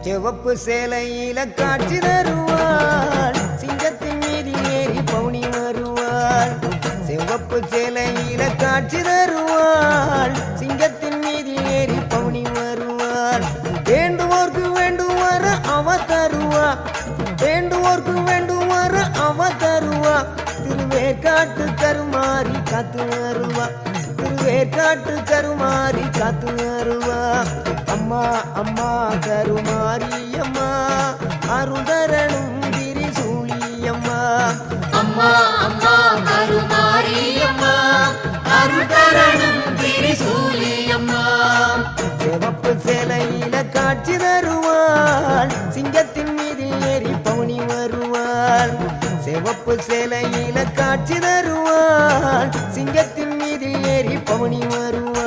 சிவப்பு சேலையில காட்சி தருவாள் சிங்கத்தின் மீதில் ஏறி பவுனி வருவாள் சிவப்பு சேலையில காட்சி தருவாள் சிங்கத்தின் மீதில் ஏறி பவுனி வருவாள் வேண்டுவோர்க்கு வேண்டுவார அவ தருவா வேண்டுவோர்க்கு வேண்டுவார அவ தருவா திருவேற்காட்டு கருமாறி காத்து வருவா திருவேற்காட்டு கருமாறி காத்து வருவா அம்மா அம்மா கருமாரி அம்மா அருதரணும் திரிசூலியம்மா அம்மா அம்மா கருமாரி அம்மா அருதரணும் திரிசூலியம்மா சிவப்பு சேலையில காட்சி தருவாள் சிங்கத்தின் மீதில் ஏறி பவுனி வருவாள் சிவப்பு சேலையில காட்சி தருவாள் சிங்கத்தின் மீதில் ஏறி பவுனி வருவாள்